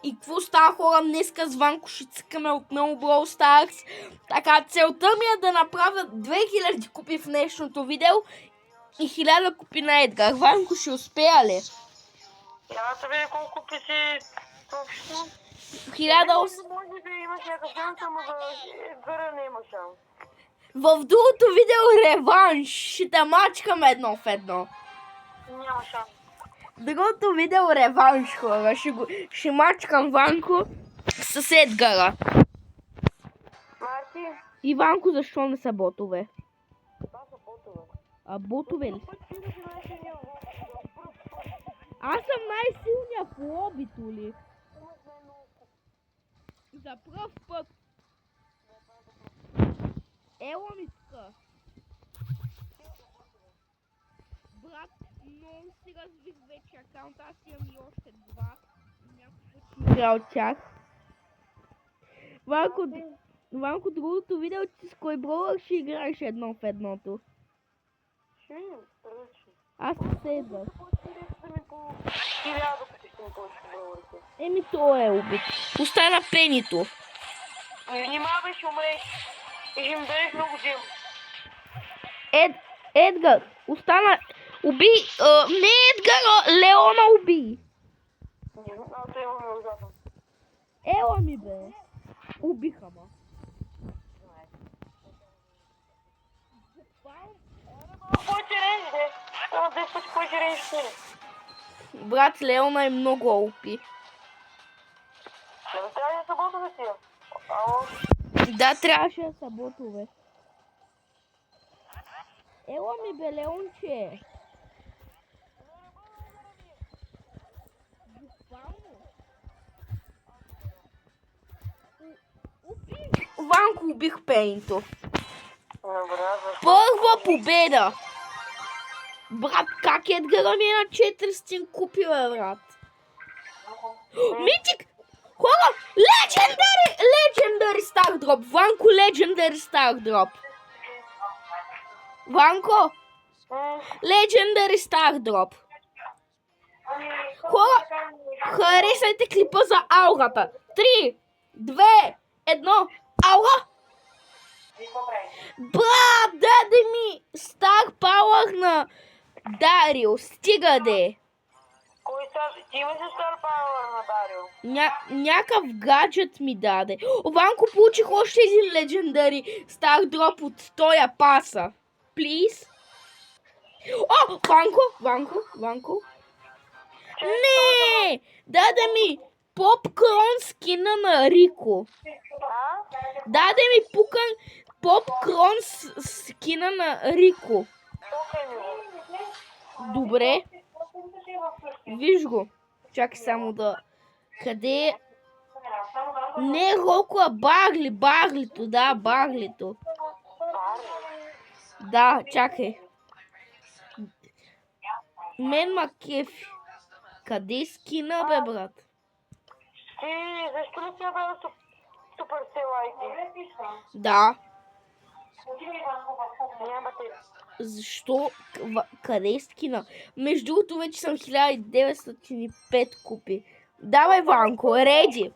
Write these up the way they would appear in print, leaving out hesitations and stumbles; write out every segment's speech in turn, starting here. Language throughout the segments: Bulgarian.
И какво става, хора? Днеска с Ванко ще цъкаме отново Brawl Stars. Така, целта ми е да направя 2000 купи в днешното видео и 1000 купи на Едгар. Ванко ще успея ли? Трябва да видя колко купи си точно. 1008. Може би имаш някакъв шанс, ама за Едгара не има шанс. В другото видео реванш. Ще те мачкаме 1-1. Няма шанс. Другото видео реванш, хора. Ще мачкам Ванко с Едгара. Марти? И Ванко, защо не са ботове? Това са ботове. А ботове ли? Аз съм най-силния в лобито ли? За пръв път. Ела ми тука. Брат, много си развих вече акаунт. Аз имам и още два. Някой път ще игра от тях. Ванко, другото видео, че с кой броуър ще играеш 1-1. Аз не се идвах. Еми, то е убит. Остана пенито. Внимавай, ще умреш. И ще им дадеш много гем. Едгар, остана... Уби... не Едгар, Леона уби. Аз имаме ужасно. Ела ми, бе. Убиха ма. Кой рейндж, бе? Трябва 10 пъти кой рейндж ще е. Брат, Леона е много OP. Не трябва да са ботове си. Ало? Да, трябваше да са ботове. Ела ми, бе, Леонче. Ванко, убих пейнто. Първа победа. Брат, как Едгара ми е на 400 купи, бе, брат? Митик! Хора! Legendary Star Drop! Ванко, Legendary Star Drop! Ванко! Legendary Star Drop! Хора! Харесайте клипа за аурата! 3, 2, 1, аура! Брат, даде ми Star Power на Дарио! Стига де! Кой са? Ти имаш ли Star Power на Дарио? Някакъв гаджет ми даде. Ванко, получих още един Legendary Star Drop от тоя паса. Please? О, Ванко. Не! Даде ми Попкрон скина на Рико. Даде ми Попкрон скина на Рико. Добре. Виж го. Чакай само да... Къде е? Не Роко, а Баглито. Да, Баглито. Да, чакай. Мен ма кефи. Къде е скина, бе, брат? Ти защо ли си направил Supercell ID? Да. Няма те. Защо? Къде е скина? Между другото вече съм 1905 купи. Давай, Ванко, реди.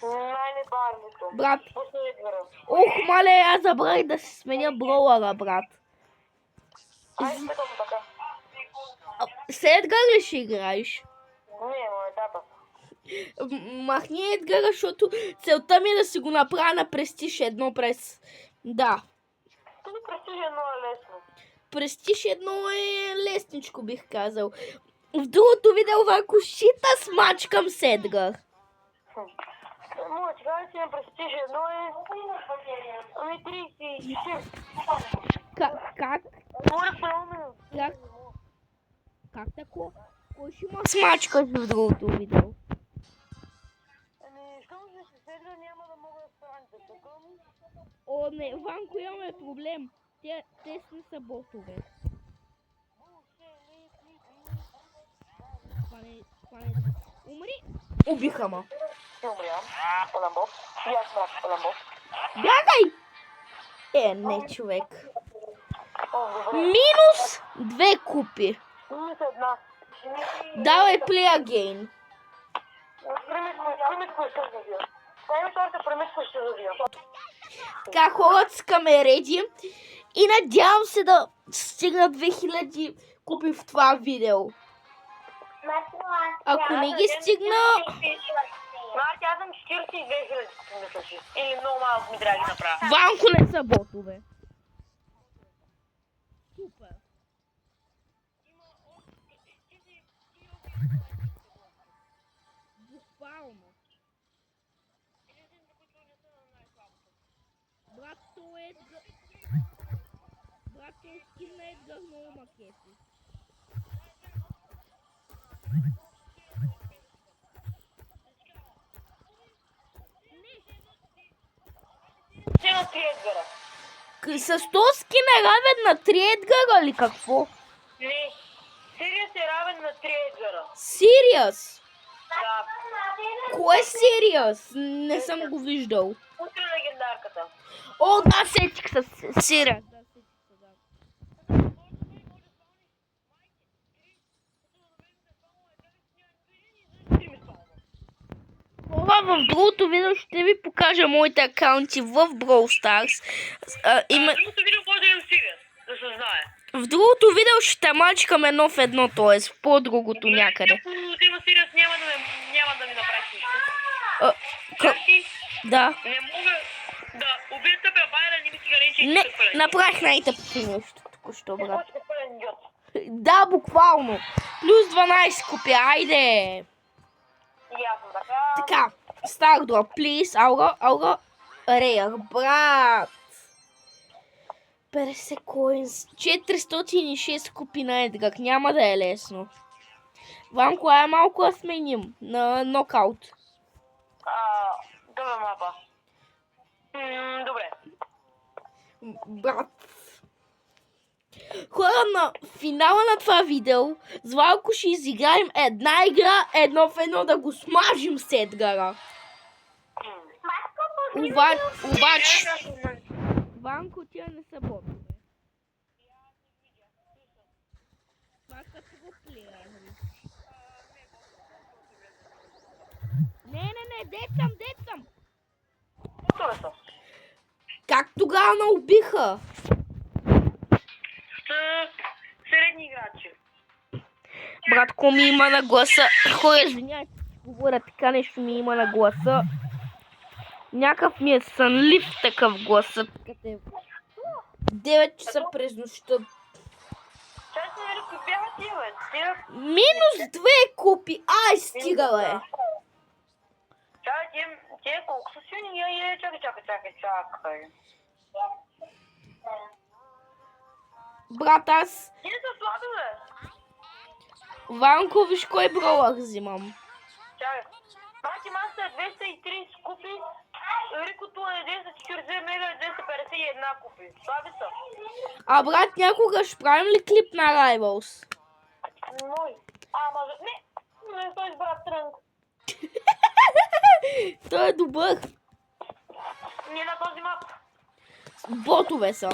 Най-небарното. Брат. Последвара. Ох, мале, аз забравих да си сменя броуъра, брат. Айде така. С Едгар ли ще играеш? Не, моя тата. Махни Едгара, защото целта ми е да си го направя на Престиж 1 през... Да. Тук Престиж 1 е лесно. Престиж 1 е лесничко, бих казал. В другото видео Ванко шита с мач към с Едгар. Моя чекай си на Престиж 1 е... Ами 36. Как? Говоря правилно. Как тако? Кой ще има смачка в другото видео? Ами, щом се седга, няма да мога да стане да тъкам. О, не, Ванко, имаме проблем. Те не са ботове. Умри! Убиха ма. Ще умря. Оламбов. И аз мрак, Оламбов. Бягай! Не, човек. Добре. Минус 2 купи. Минус една. Давай play again. Примитко ще завия. Дай ми торта, примитко ще завия. Така, хората с камереди и надявам се да стигна 2000 купи в това видео. Ако не ги стигна, Марти, аз съм 42 хиляди, мисля си. Или много малко ми трябва да ги направя. Ванко не са ботове. Супер. Буквално. Брат, то е Едгар. Брат, то е скин на Едгар много макети. Ще на 3 Едгара. С този скин е равен на 3 Едгара ли какво? Не. Сириус е равен на 3 Едгара. Сириус? Да. Кой е Сириус? Не съм го виждал. Утре легендарката. О, да, сетих с Сириус. Това в другото видео ще ви покажа моите акаунти в Brawl Stars. Другото видео може да имам Сириус, да се знае. В другото видео ще мачкам едно в едно, т.е. в по-другото някъде. Ако да има Сириус, няма да ми направиш нищо. Да. Не мога да убия тъпя байра, не ми си гарен, че Не, направих най-тъпото нещо току-що, брат. Да, буквално. Плюс 12 купя, айде. Ясно, така. Така, Stardrop, please, Аура, Rare, брат. 50 coins, 406 купи на Едгар, няма да е лесно. Ванко, ай малко да сменим на нокаут. Добре, мапа. Добре. Брат. Хора, на финала на това видео с Ванко ще изиграем една игра, едно в едно да го смажим с Едгара. Обаче, Ванко, тя не са ботове. Това като го плеери. Не, дет съм. Как тогава ме убиха? Средни играчи. Братко ми има на гласа. Хора, извиняйте, че говоря така нещо ми има на гласа. Някакъв ми е сънлив такъв гласът. 9 часа през нощта. Честно, нали, кои бяха тия, бе? Минус 2 купи. Ай, стига, бе. Чакай, тия колко са силни? Чакай. Брат, аз... Тия са слаби, бе. Ванко, виж кой броуър взимам. Чакай. Мати Мастер 230 купи. Рикото е 240 мега и 251 купи. Слаби са. А брат, някога ще правим ли клип на Rivals? Мой. Може... Не, той избра трънг. Той е добър. Не на този мап. Ботове са. О,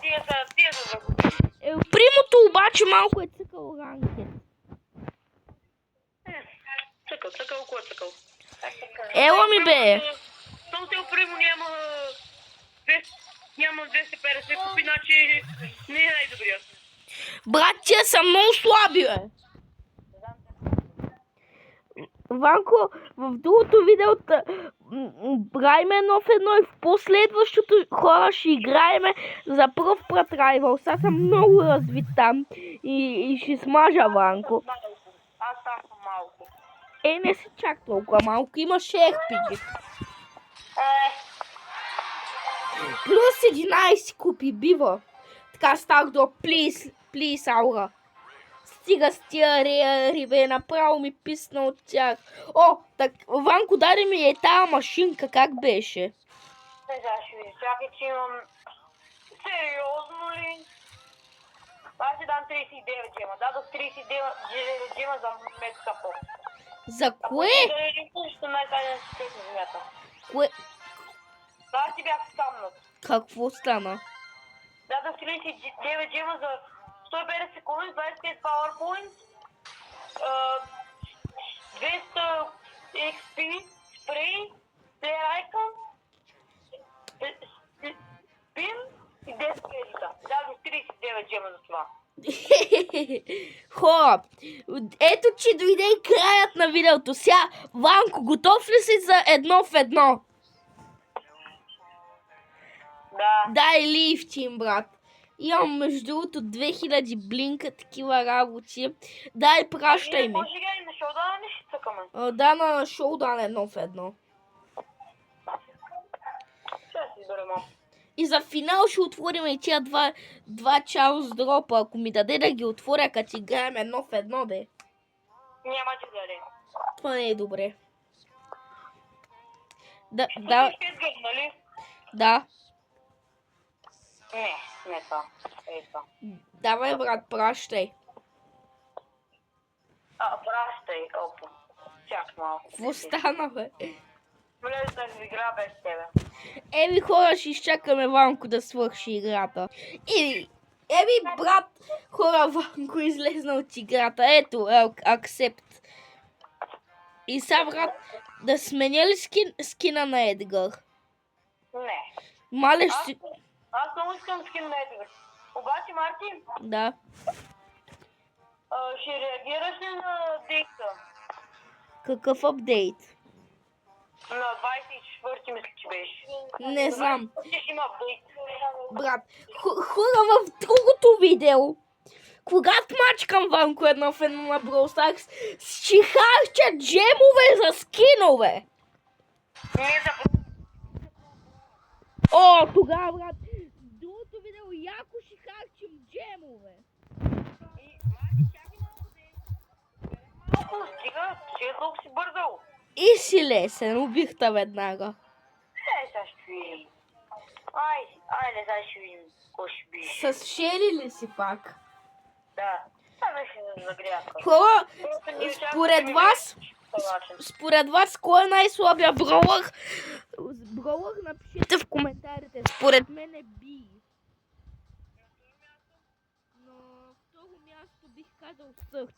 тия са за купи. Примото обаче малко е цъкал ранкет. Цъкал, кой е цъкал? Ела ми, бе. Том Тел Примо няма 250 купи, значи не е най-добрият. Брат, тия са много слаби, бе. Ванко, в другото видео играем едно в едно и в последващото хора ще играем за пръв път Rivals. Аз съм много развит там и ще смажа Ванко. Аз съм малко. Не си чак толкова малко, имаш RPG. Плюс 11 купи, бива. Така, Stardrop, please, Аура. Стига с тия реари, бе, направо ми писна от тях. О, так, Ванко, даде ми е тая машинка, как беше? Не знам, ще видя. Чакай, че имам... Сериозно ли? Аз ти дам 39 джема. Дадох 39 джема за Медкапо. За кое? Ще най-тайна си на земята. Кое? Аз ти бях скамнат. Какво стана? Дадох 39 джема за 150 секунди, 25 PowerPoint, 200 XP, спрей, плеер icon, пин и 10 кредита. Дадох 39 джема за това. Хора, ето че дойде и краят на видеото. Сега, Ванко, готов ли си за едно в едно? Да. Дай лифтин, брат. Имам между другото 2000 блинка, такива работи. Дай, пращай ми. Може ли на шоудауна не ще цъкаме? Да, на шоудан едно в едно. Ще си изберем. И за финал ще отворим и тия два Чарлз дропа. Ако ми даде да ги отворя, като играем едно в едно, бе. Няма ти даде. Това не е добре. Да, Нали? да. Не това. Ей това. Давай, брат, пращай. Пращай, опа. Чак малко. Какво стана, бе? Влез да ви игра без тебе. Еми, хора, ще изчакаме Ванко да свърши играта. Еми, брат, хора, Ванко излезна от играта. Ето, accept. И сега, брат, да сменя ли скина на Едгар? Не. Мале ще... Аз много искам скин на Едгар. Обаче, Мартин, Да. ще реагираш ли на дейта? Какъв апдейт? На 24 мисля, че беше. Не знам. Ще има апдейт. Брат, хора, в другото видео, когато мачкам Ванко едно в едно на Brawl Stars, ще харчат джемове за скинове. Не за... О, тогава, брат, в другото видео яко ще харчим джемове. Малко стига, ще толкова си бързал. И си лесен, убих те веднага. Сега ще видим. Айде, сега ще видим. Кой ще биш? С Шели ли си пак? Да. Това беше за гряка. Хора, според вас, кой е най-слабия броуър? Броуър напишете в коментарите. Според мен е Би. Но второ място бих казал Сърч.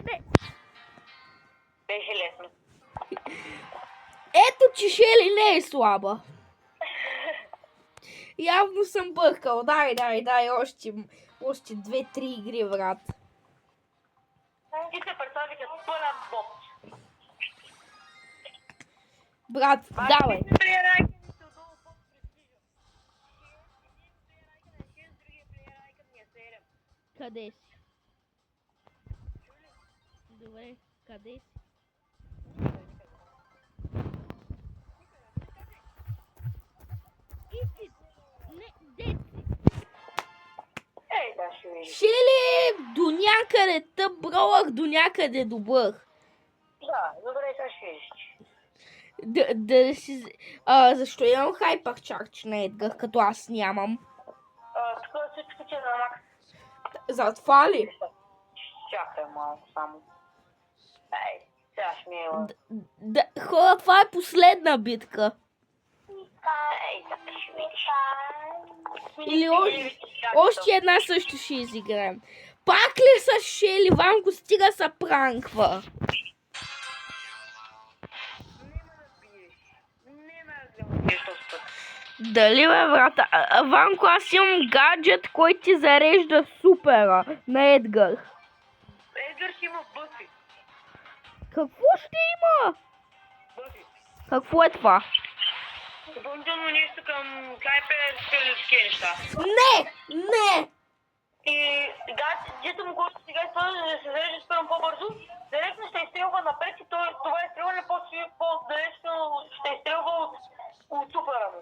Не. Беше лесно. Ето, че Шели не е слаба. Явно съм бъркал. Дай, още 2-3 игри, брат. Ти се представи като пълен бот. Брат, давай. Къде си? Добре, къде си? Де си? Ей, да, ще видиш. Шели до някъде тъп броуър, до някъде добър. Да, добре, сега ще видиш. Да си... защо имам хайпер чардж на Едгар, като аз нямам? Тук всичко че на макс. За това ли? Чакай малко само. Ей, сега ще ми е... Хора, това е последна битка. Ей, да ще видиш. Или още една също ще изиграем. Пак ли с Шели? Ванко стига са пранква. Дали бе, брата? Ванко, аз имам гаджет, който ти зарежда супера на Едгар. Едгар ще има бъфи. Какво ще има? Бъфи. Какво е това? Допълнително нещо към хайпер стрелецки неща. Не! И гаджето му, който сега използва, да се зарежда спърно по-бързо, директно ще изстрелва напред и това изстрелване по-далечно ще изстрелва от супера му.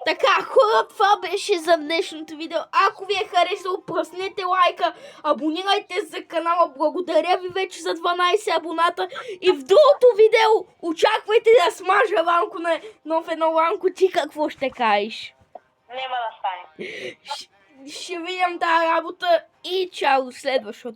Така, хора, това беше за днешното видео. Ако ви е харесало, пръснете лайка, абонирайте се за канала. Благодаря ви вече за 12 абоната. И в другото видео очаквайте да смажа Ванко на нов едно. Ванко, ти какво ще кажеш? Няма да стане. Ще видим тази работа и чао до следващото.